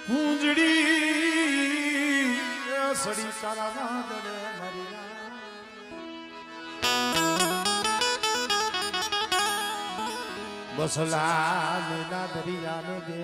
કુંજડી સડી તારા વાદળે મારી બસલા મેના દરિયાને દે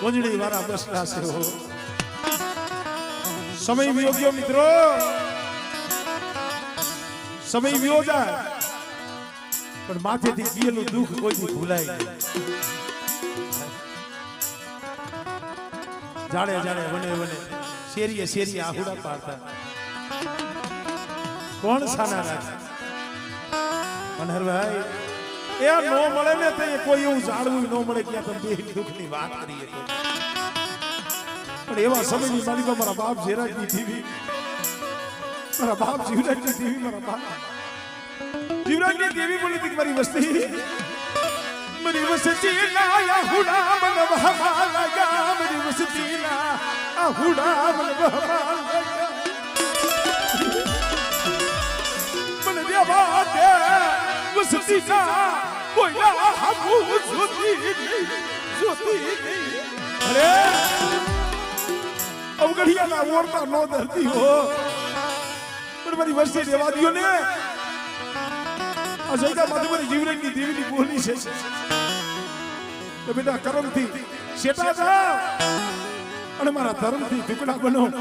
કોંજડી વાળા બસલા છે હો સમય વિયોગ્ય મિત્રો સમય વિયો જાય પણ માથેથી ગયેલું દુઃખ કોઈથી ભૂલાય નહીં જાડે જાડે વને વને શેરીએ શેરીએ આહુડા પાડતા કોણ સાના રાખે મનહરભાઈ એ નો મળે ને તે કોઈ એવું જાણવું ન મળે કે તમે બે દુઃખની વાત કરીએ તો પણ એવા સમયની માલિકા મારા બાપ ઝેરાજની દેવી મારા બાપ જીવરાજની દેવી મારા બાપ જીવરાજની દેવી બોલી હતી મારી વસ્તી મારી વસ્તી ના હુડા મન બહમા લગા મારી વસ્તી ના હુડા મન બહમા લગા મન દેવા દે વસ્તી ના કોઈ ના હકુ જોતી અરે અવગઢિયાના ઓરતા નો ધરતી હો પણ મારી વસ્તી દેવા દિયો ને આ જગ્યા માં તમારી જીવરાજની દેવીની બોલી છે તો બેટા કરમથી શેટા જાઓ અને મારા ધર્મથી ટુકડા બનો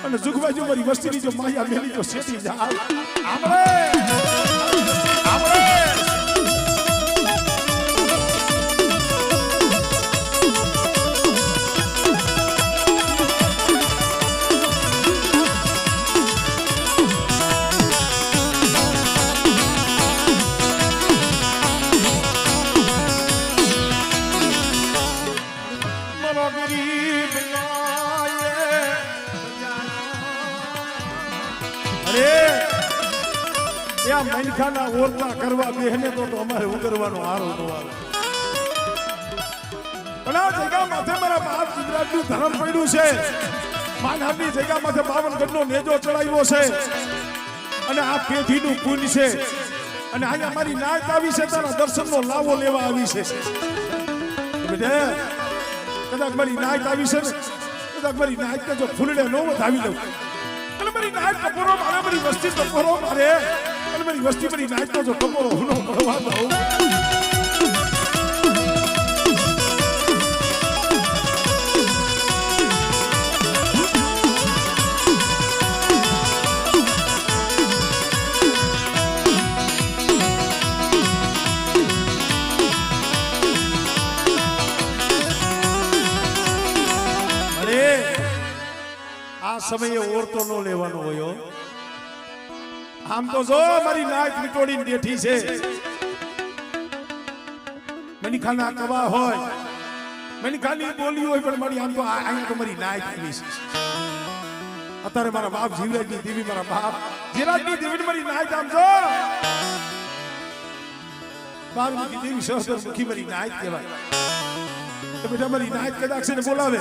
અને જુગવાજો મારી વસ્તીની જો માયા મેલી જો શેટી જાઓ આપણે મનખાના ઓરતા કરવા બેહને તો અમારે ઉગરવાનો હારો ન આવે પણ આ જગ્યા માથે મારા બાપ ગુજરાતનું ધર્મ પડ્યું છે માનહાની જગ્યા માથે 52 ગઢનો નેજો ચડાવ્યો છે અને આ પેઢીનું પુણ્ય છે અને અહીંયા મારી નાત આવી છે તારા દર્શનનો લાવો લેવા આવી છે બેટા કદાચ મારી નાત આવી છે ને કદાચ મારી નાત જો ફૂલડે ન વધાવી લઉં અને મારી નાત કપોરો મારે મારી વસ્તી કપોરો મારે મારી વસ્તી મારી નાચનો જો કમરો હુનો પડવા દઉં અરે આ સમયે ઓરતો ન લેવાનો હોય આમ તો જો મારી નાક વિટોડીને બેઠી છે મનીખાના કવા હોય મનીખાની બોલી હોય પણ મારી આમ તો અહીંયા તો મારી નાક આવી છે અત્યારે મારા બાપ જીવરાજની દેવી મારા બાપ જીવરાજની દેવી મારી નાક આમ જો બારમુખી દેવી સહસ્ત્રમુખી મારી નાક કહેવાય તો બેટા મારી નાક કદાચ છે ને બોલાવે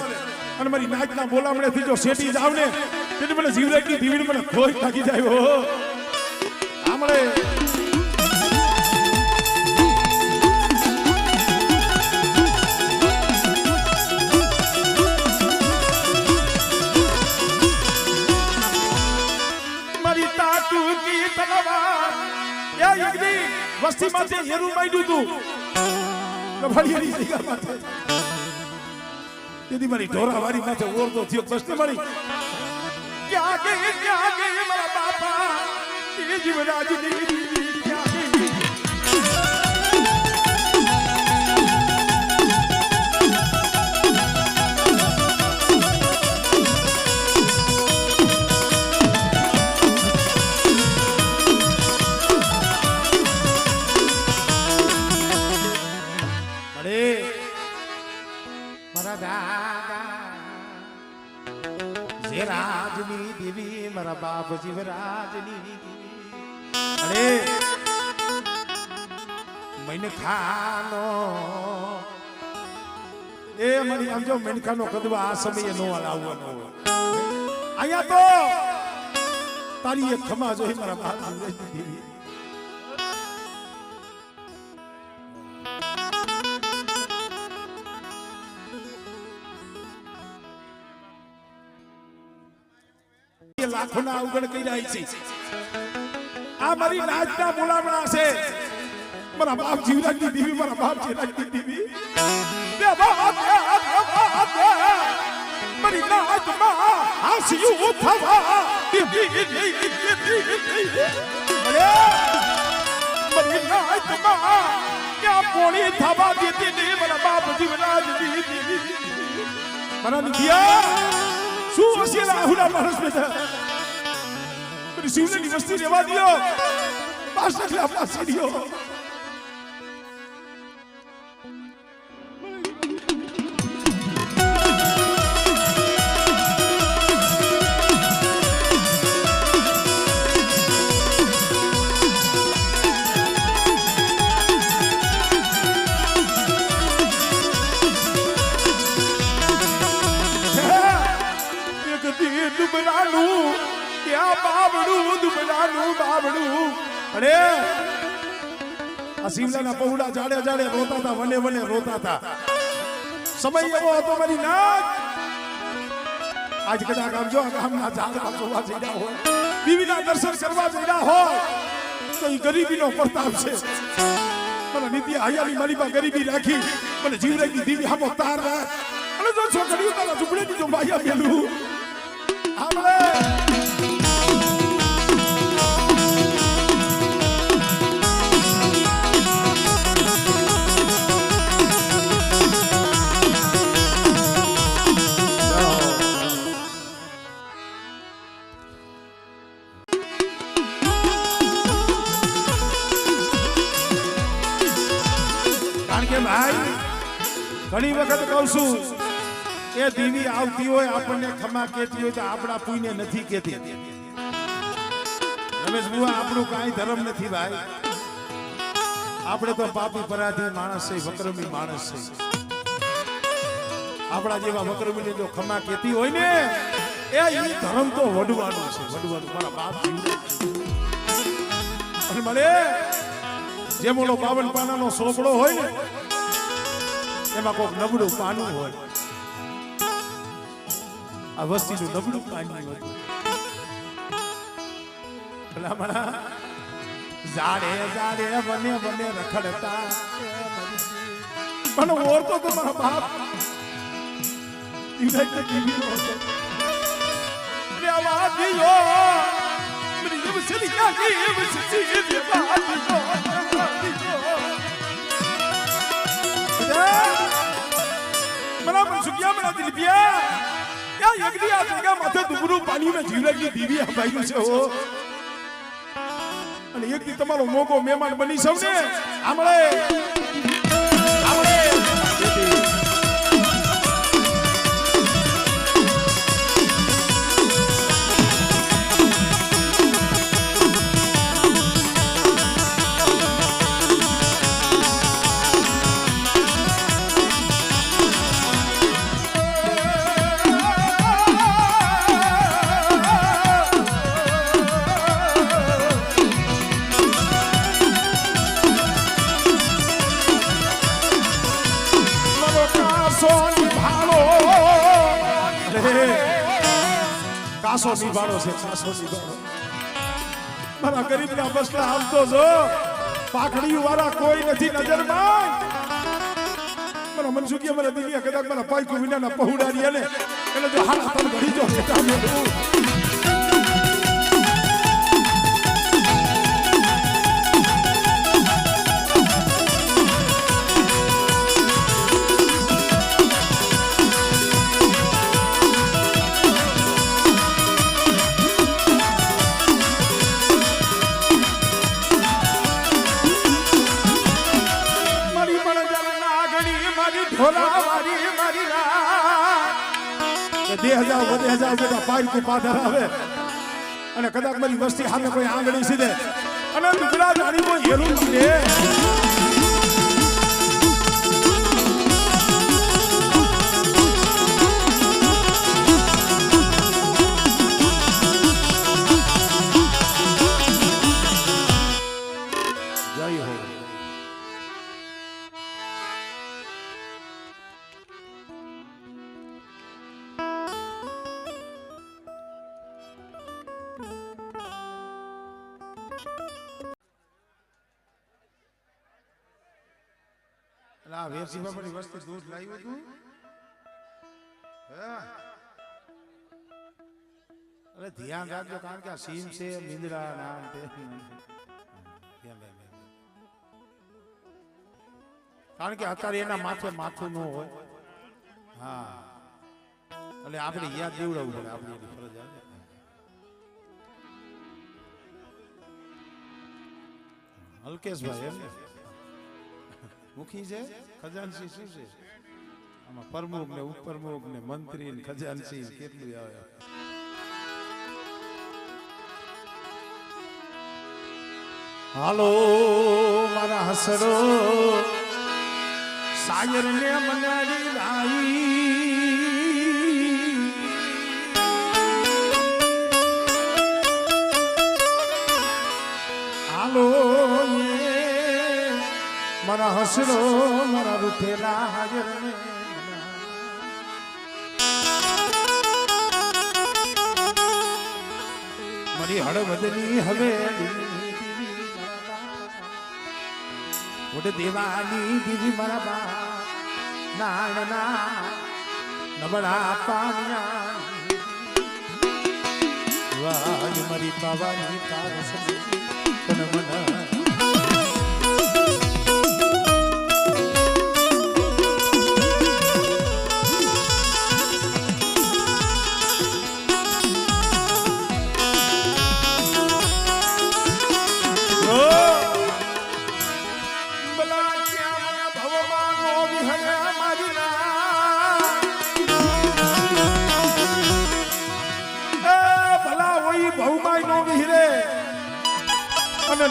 અને મારી નાક ના બોલામણેથી જો શેટી જાવ ને એટલે મને જીવરાજની દેવી મને ખોઈ નાખી જાય હો મારી તાટુ કી તલવાર એ યજ્ઞી વસ્તી માથે હેરું માંડ્યું તું કભાડીની જગ્યા માથે તેથી મારી ઢોરા વારી માથે ઓરતો થયો બસને મારી ક્યાં ગઈ મારા બાપા જીવરાજ મારા દાદા જે રાજની દેવી મારા બાપ જીવરાજની અરે મને ખાનો એ મારી આમ જો મેનખાનો કદવા આ સમયે નો આવવાનો અહીંયા તો તારી એક ખમા જોઈ મારા બાપ જીવરાજની દેવી લાખોના અવગણ કરી રહી છે આ મારી નાચના બોલામણા છે મારા બાપ જીવરાજની દેવી મારા બાપ જીવરાજની દેવી મારી નાચમાં હાસ્યું થવા મારી નાચમાં ક્યાં પોણી થવા દેતી ને મારા બાપ જીવરાજની દેવી મારા નિધિયા શું હશે રાહુલા માણસ બેઠા મારી શિવની વસ્તી રહેવા દિયો પાછળ પાસે દિયો દુબલાનું ક્યાં બાબડું દુબલાનું બાબડું અરે આ શિવલાના પૌડા જાડે જાડે રોતા હતા વને વને રોતા હતા સમય એવો હતો મારી નાચ આજ કદાચ આમ જો ગામના ઝાડવા જોવા જઈ રહ્યા હોય બીવીના દર્શન કરવા જઈ રહ્યા હોય તો એ ગરીબીનો પ્રતાપ છે મને નીતિ હયાની મારી પાસે ગરીબી રાખી મને જીવરાજની દેવી હામો તાર અને જો છોકરીઓ તારા ઝૂંપડેની જો માયા પેલું કારણ કે ભાઈ ઘણી વખત કહું છું એ દેવી આવતી હોય આપણને ખમા કહેતી હોય તો આપણા પુણ્ય નથી કહેતી રમેશ બુઆ આપણું કાંઈ ધર્મ નથી ભાઈ આપણે તો પાપી પરાધી માણસ છે વક્રમી માણસ છે આપણા જેવા વક્રમીને જો ખમા કહેતી હોય ને એ ધર્મ તો વડવાનું છે વડવાનું મારા બાપ અને મને જેમ ઓલો 52 પાનાનો સોપડો હોય ને એમાં કોઈક નબળું પાનું હોય આ વસ્તીનું નબળું પાણી હતું ભલામણા ઝાડે ઝાડે બને બને રખડતા પણ ઓરતો તો મારા બાપ ઇલાઈ દીવી હતો રે આવા દીયો મરી જબ સલી કી વસી જે બાત મરા મસુકિયા મરા દિલબિયા क्या यज्ञ आ जाएगा माथे दुबरू पानी में जीवराजની દેવી આ ભાઈ છે હો અને એક દી તમારો મોગો મહેમાન બની સૌને આમળે કાસો નિભાડો છે કાસો નિભાડો મારા ગરીબના બસલા આવતો જો પાખડીયું વાળા કોઈ નથી નજરમાં મારા મનસુખિયા મારા દીકરીયા કદાચ મારા પાઈકુ વિનાના પહોડારી ને એટલે જો હાથ તન ઘડી જો બેટા મેલું ભોલા મારી મારી કે 2000 બેટા પાર કો પાદર આવે અને કદાચ મારી વસ્તી સામે કોઈ આંગળી સીધે અને ગુજરાત રાણીનો હેરું લે વેરસી બાપાની વસ્તી દૂધ લાવ્યું તું અરે ધ્યાન રાખજો કારણ કે આ સીમ છે મીંદડા નામ તે કારણ કે અત્યારે એના માથે માથું ન હોય હા એટલે આપણે યાદ દેવડાવવું પડે આપણી ફરજ આવે હલકેશભાઈ એમ મુખી છે ખજાનસી શું છે આમાં પ્રમુખ ને ઉપપ્રમુખ ને મંત્રી ને ખજાનસી કેટલું આવે હાલો મારા હસડો સાયર ને મનારી રાઈ હાલો મારા હસડો મારા રૂઠેલા હાજર ને મારી હળવદની હવેલી ઓડે દેવાની દીદી મારા બા નાના નબળા પામ્યા વાજ મારી પાવાની પારસ તન મન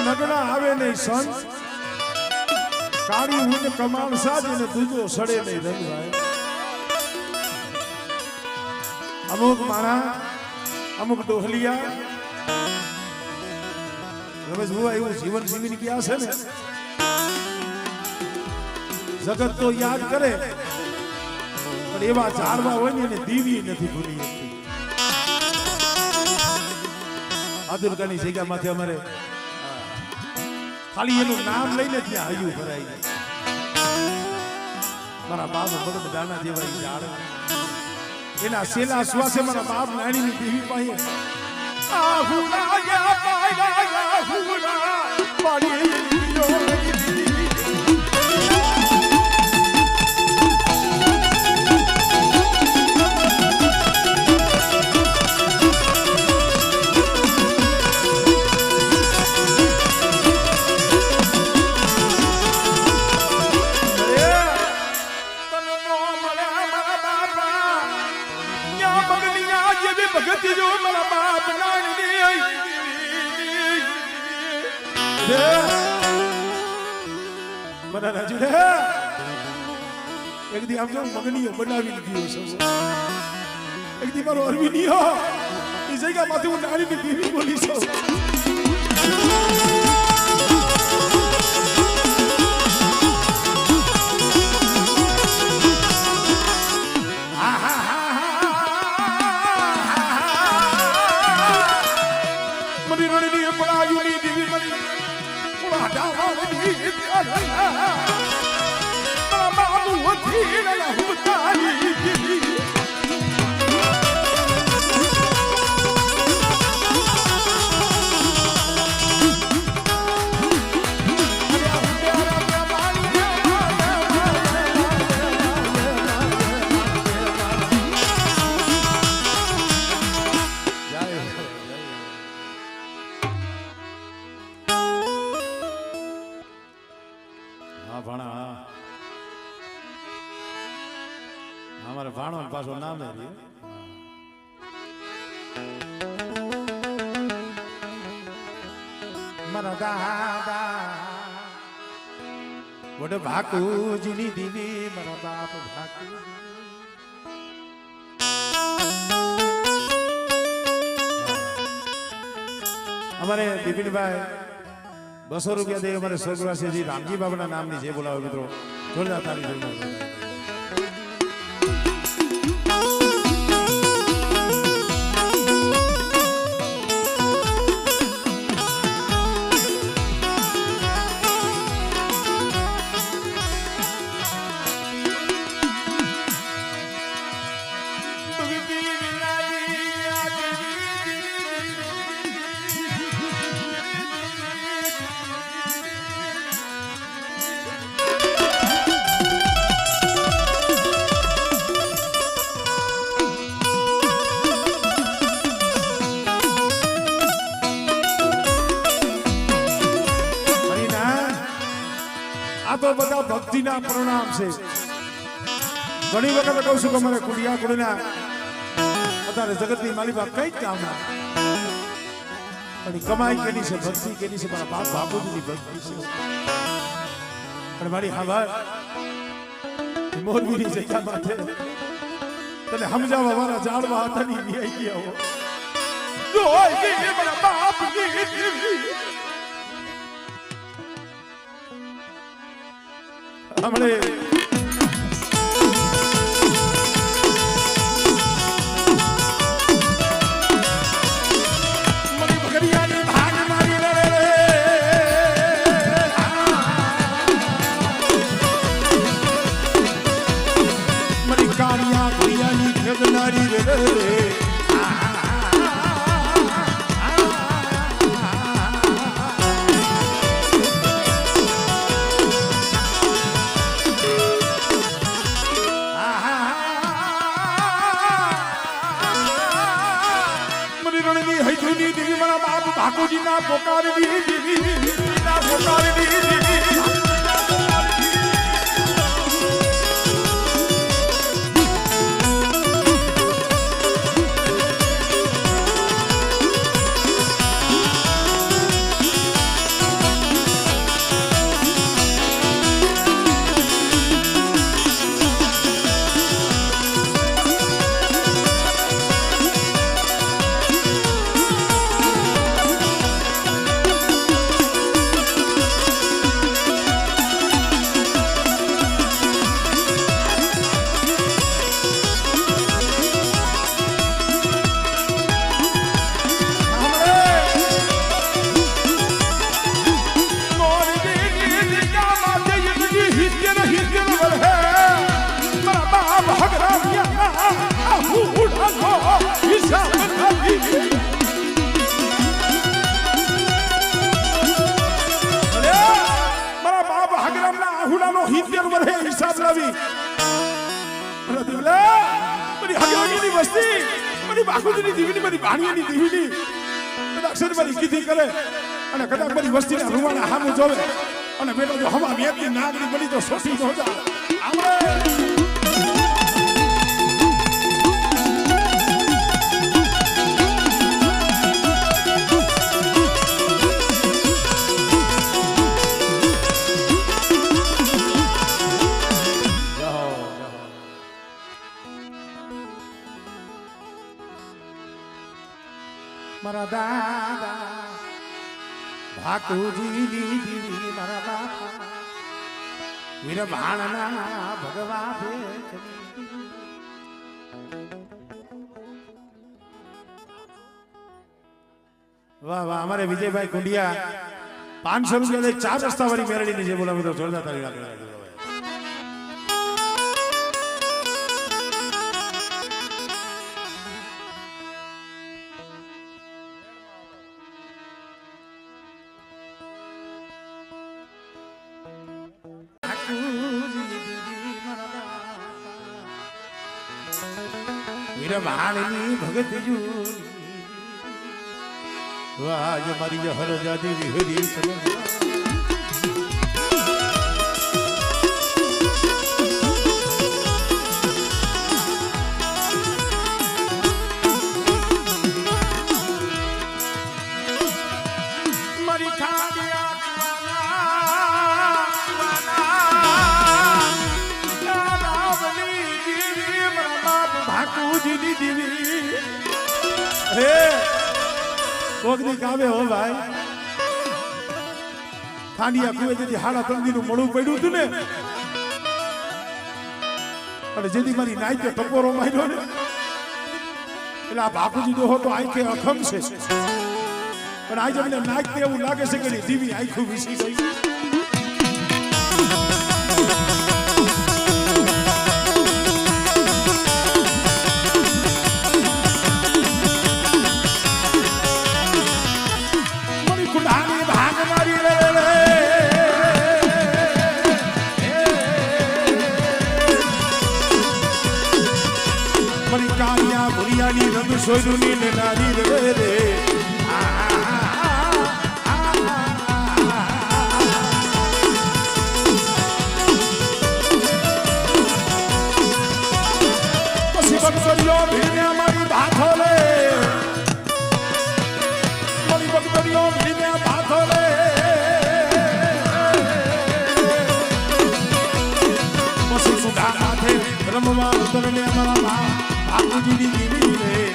નગણા આવે નહીં સંત કાળી હું કમાણ સાજી ને દૂજો સડે નહીં રંગવાય અમુક માણા અમુક ડોહલિયા રમેશ ભુવા એવું જીવન જીવીને ગયા છે ને જગત તો યાદ કરે પણ એવા ઝાડવા હોય ને એને દીવી નથી ભૂલી શકતી આદુરકાની જગ્યામાંથી અમારે ખાલી એનું નામ લઈને ત્યાં હૈયું ભરાય મારા બાપ ભગત દાણા જેવા ઝાડ એના સેલા શ્વાસે મારા બાપ નાણીની દેવી પાસે એક દી આમ જો મગનીઓ બનાવી લીધી એક દી મારો અરવિંદીઓ એ જગ્યામાંથી હું નાની બીવી બોલી છું ભાણો પાછો નામે મારા દાદા વડ ભાકુજીની દીવી મારા બાપ ભાકુ અમારે બિપિનભાઈ 200 રૂપિયા દે અમારે સ્વર્ગવાસી રામજી બાબાના નામની જે બોલાવો મિત્રો જોરદાર તાળી જોરદાર તો બધા ભક્તિના પ્રણામ છે. ઘણી વખત કહું છું કે મને કુડિયા કુડીના અત્યારે જગતની માલિકા કઈ કામ ના પણ કમાઈ કેની છે ભક્તિ કેની છે મારા બાપ બાપુજીની ભક્તિ છે. પણ મારી હા મોરબીની જગ્યા માથે તને સમજાવવા વાળા જાળવા હતા ની આવી ગયા હો જોઈ કે મારા બાપની હમણે મરી બકરિયાની ભાગ મારી રે મરી કાળિયા કુડિયાની ખેદનારી રે ભાકુજી ના પોકારી ના પોકારી હિસાબ લાવી મારી હગરાગીની વસ્તી મારી બાકુજીની દીવીની મારી ભાણિયાની દીવીની અક્ષર મારી કીધી કરે અને કદાચ મારી વસ્તીના રૂવાના હામું જોવે અને બેટો જો હવા વેદની નાગરી બની તો સોસી ન જાય આપણે મારા દાદા ભાકુજીની દીવી મારા બાપા વીર ભાણના ભગવા વાહ વાહ અમારે વિજયભાઈ કુંડિયા 500 રૂપિયા 4 રસ્તા વાળી મેરડીની જે બોલાવી તો જોરદાર તાળી રાખે. વીર ભાણની ભગત જૂની વાજ મારી હરજાદી વિહરી ભાકુજીની દીવી હે કોકની કાવે હો ભાઈ ખાંડિયા કુએ જેથી હાડા તંદીનું મળું પડ્યું હતું ને અને જેથી મારી નાઈતે ટપોરો માર્યો ને એટલે આ બાપુજી દોહો તો આંખે અખમ છે પણ આજે મને નાઈતે એવું લાગે છે કે દીવી આંખું વિસી ગઈ રંગ સોયનું નીલ નારી રે રે પછી બગદરિયો ભીને અમારી ભાથો રે મારી બગદરિયો ભીને ભાથો રે પછી સુધા માથે રમવા ઉતરને અમારા બાપુજીની દીવી રે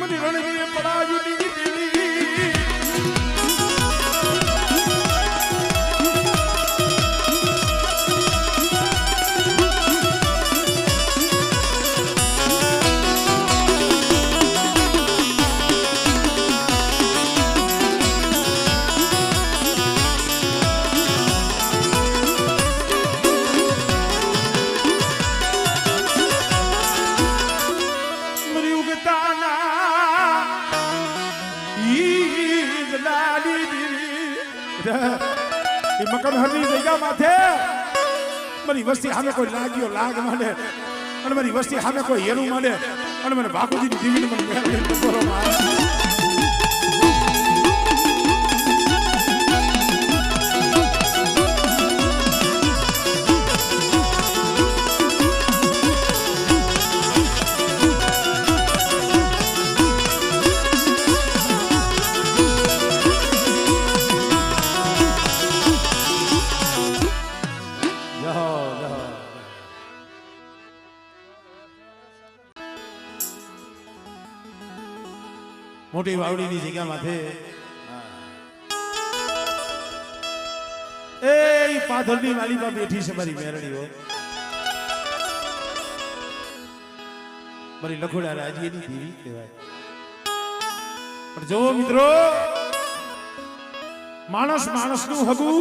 મને રણવીએ પડાયું દીવી મકન હરની જગ્યા માથે મારી વસ્તી સામે કોઈ લાગ્યો લાગ માંડે અને મારી વસ્તી સામે કોઈ હેરું માંડે અને મને બાપુજીની દીવીને મને મેળવી ટકોરો મારે મોટી વાવડીની જગ્યા માથે એ પાથરની માલીમાં બેઠી છે મારી મેરડીઓ મારી લખોડા રાજીની દેવી કહેવાય પણ જો મિત્રો માણસ માણસનું હગું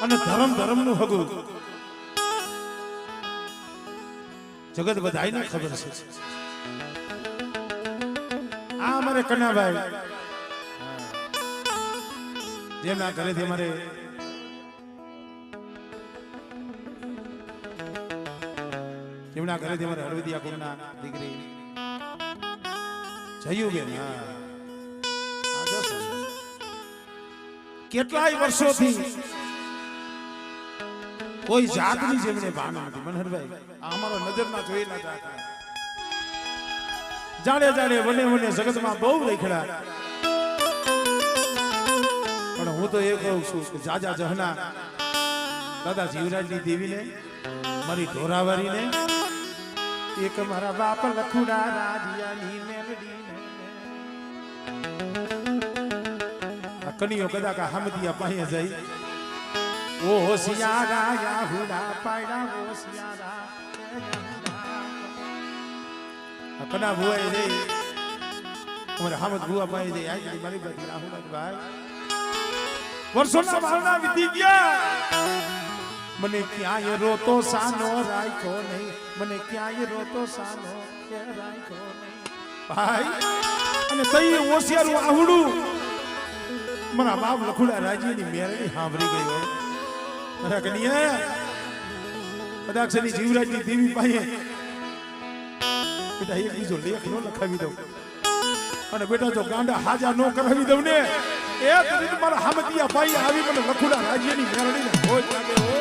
અને ધર્મ ધર્મનું હગું જગત બધાયને ખબર છે આ અમારે કનાભાઈ જેમના ઘરેથી અમારે હળવદિયા કુળના દીકરી જયુબેન કેટલાય વર્ષોથી કોઈ જાતની જેમને ભાન નથી મનહરભાઈ આ અમારો નજરમાં જોયેલા જાત જાણે જાણે વને વને જગતમાં બહુ રેખડા પણ હું તો એ કહું છું કે જાજા જહના દાદા જીવરાજની દેવીને મારી ઢોરાવારીને એક મારા બાપ લખુડા રાજીયાની મેલડીને આ કનીઓ કદાચ હમદિયા પાસે જઈ ઓ હોશિયારા યાહુડા પાયડા હોશિયારા કના ભુવાઈ રે અમારે હામદ ભુવા ભાઈ રે આઈ મારી બધી રાહુલ ભાઈ વર્ષોના મારના વીતી ગયા મને ક્યાંય રોતો સાનો રાખ્યો નહીં મને ક્યાંય રોતો સાનો રાખ્યો નહીં ભાઈ અને તઈ હોશિયારું આહુડું મારા બાપ લખુડા રાજીની મેરડી સાંભળી ગઈ હોય મારા કનિયા કદાક્ષની જીવરાજની દેવી પાસે બેટા એક બીજો લેખ નો લખાવી દઉં અને બેટા જો ગાંડા હાજા નો કરાવી દઉં ને એ તરી મારા હામતિયા ભાઈ આવી મને લખુડા રાજ્યની મેરડીને હોય લાગે હો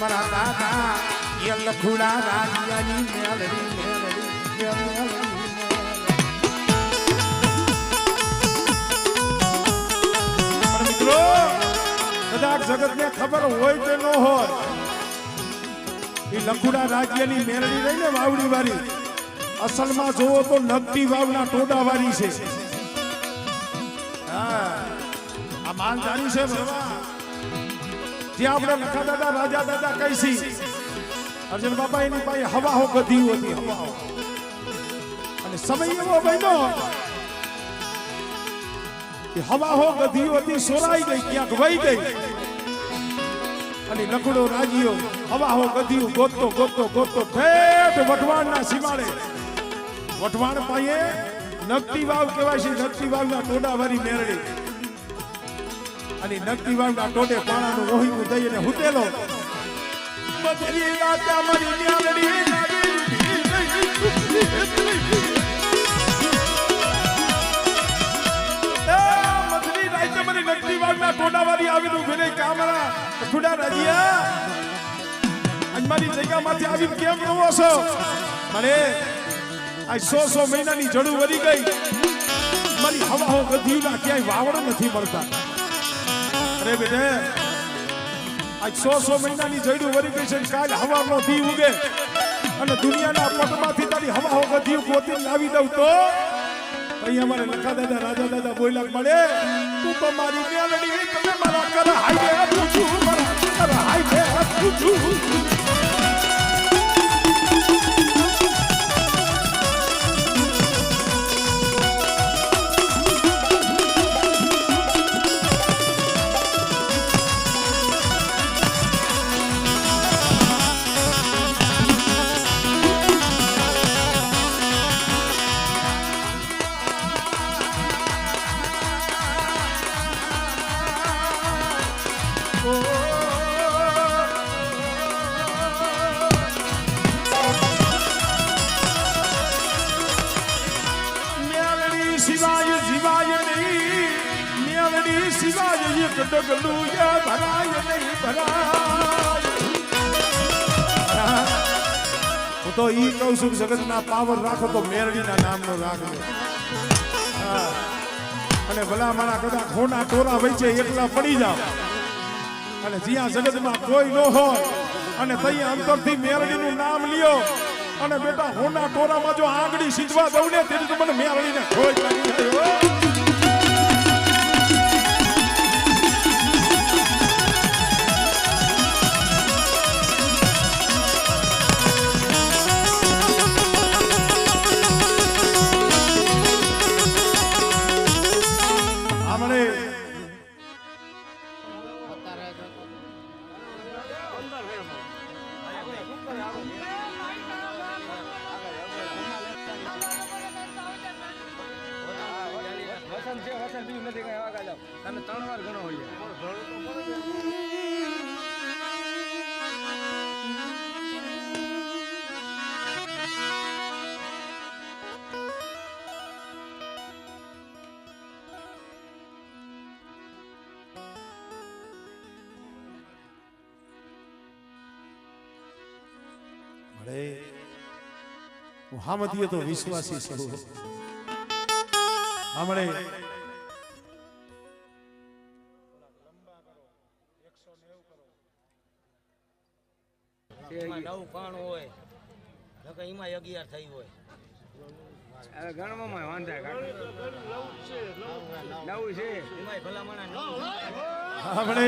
મારા દાદા એ લખુડા રાજ્યની મેલડી મિત્રો કદાચ જગતને ખબર હોય કે ન હોય એ લખુડા રાજ્યની મેલડી રહીને વાવડી વાળી અસલમાં જોવો તો નગટી વાવના ટોડા વાળી છે. આ માલધારી છે બાબા જે આપણે લખા દાદા રાજા દાદા કહીશી અર્જુન બાબા એની પાસે હવાઓ ગધી હતી હવાઓ અને સમય એવો બન્યો કે હવાઓ ગધી હતી સોરાઈ ગઈ ક્યાંક વહી ગઈ અને લખડો રાજીઓ હવાઓ ગધી ગોતતો ગોતતો ગોતતો ઠેઠ વઢવાણના સીમાડે વઢવાણ પાસે નગટી વાવ કહેવાય છે. નગટી વાવના ટોડા વાળી મેરડી અને નગટી વાવના ટોડે પાણાનું રોહિતું દઈ અને હુતેલો બદરી રાતા મારી ન્યાલડી મદરી રાતા મારી નગટી વાવના ટોડા વાળી આવીનું વિનય કામરા ખુડા રાજીયા આજ મારી જગ્યામાંથી આવી કેમ રહો છો? મને આ 100 મહિનાની જડું વળી ગઈ મારી હવાઓ ગધીના ક્યાંય વાવડ નથી મળતા. અરે બેટે આજ 100 મહિનાની જડું વળી ગઈ છે કાલ હવાનો દી ઉગે અને દુનિયાના પટમાંથી તારી હવાઓ ગધી ગોતી લાવી દઉં તો અહીં અમારે લખા દાદા રાજા દાદા બોયલા મળે તું તો મારી મેલડી તમે મારા કર હાઈવે પૂછું મારા કર હાઈવે પૂછું. શિવાય જીવાય નહીં મેલડી શિવાય એક ડગલું ભરાય નહીં ભરાય. હું તો ઈ કહું છું જગતના પાવર રાખો તો મેરડીના નામનો રાખજો. અને ભલા મારા કદાચ ખોના ટોરા વચ્ચે એકલા પડી જાવ અને જ્યાં જગતમાં કોઈ ન હોય અને ત્યાં અંતરથી મેરડીનું નામ લ્યો અને બેટા હોના ટોરામાં જો આંગળી સીધવા દઉં ને તેથી તો મને મેળવીને ખોઈ લાગી જાય. તમે 3 વાર ઘણો હોય હામદીએ તો વિશ્વાસી સૌ હમણે નવું કાણ હોય નકર એમાં 11 થઈ હોય હવે ગણવામાં વાંધા નવું છે એમાં ભલામણા હમણે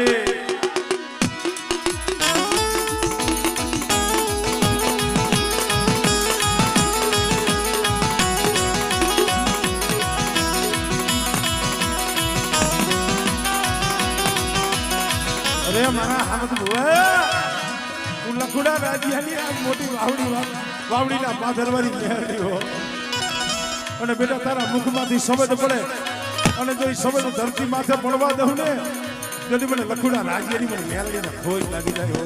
અરે મારા હામદ હું લખુડા રાજ્યની આ મોટી વાવડીના પાથરવાળી મેરડી હો અને બેટા તારા મુખમાંથી શબ્દ પડે અને જો એ શબ્દ ધરતી માથે પડવા દઉં ને તેથી મને લખુડા રાજ્યની મને મેરડીને ખોઈ લાગી જાય હો.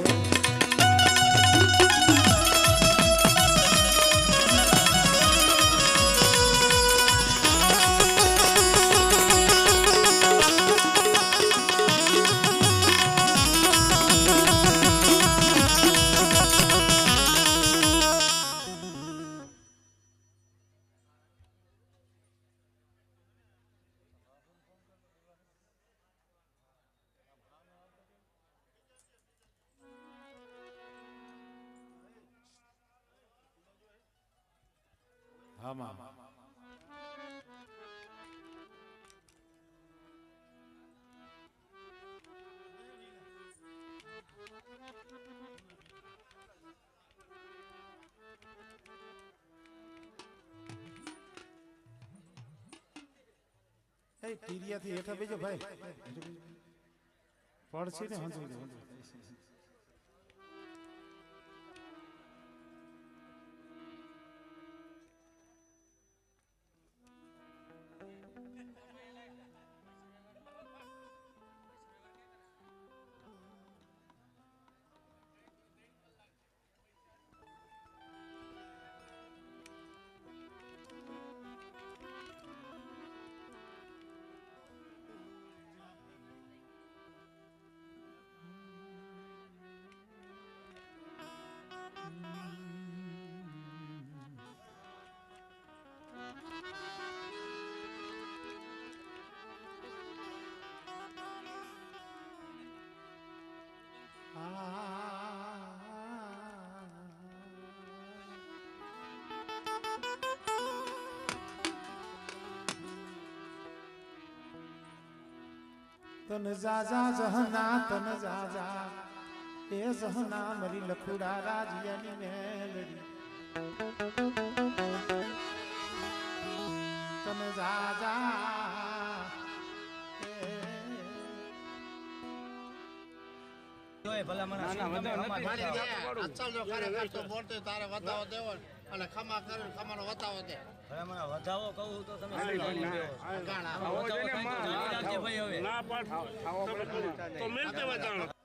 આમાં એ ટીરિયાથી હેઠા બેજો ભાઈ પડશે ને હંધું તન જાજા જહના તન જાજા એ જહના મરી લખુડા રાજ્યની મેલડી તન જાજા જોય ભલા મને અચલ જો ખરેખર તો બોલતે તારે વધાવો દેવો અને ખમા કરે ખમાનો વધાવો દે ભલા મને વધાવો કહું તો તમે ગાણા વધાવો થાય તો જાણી રાખજે ભાઈ હવે ના પણ તો મિલતે બતાવો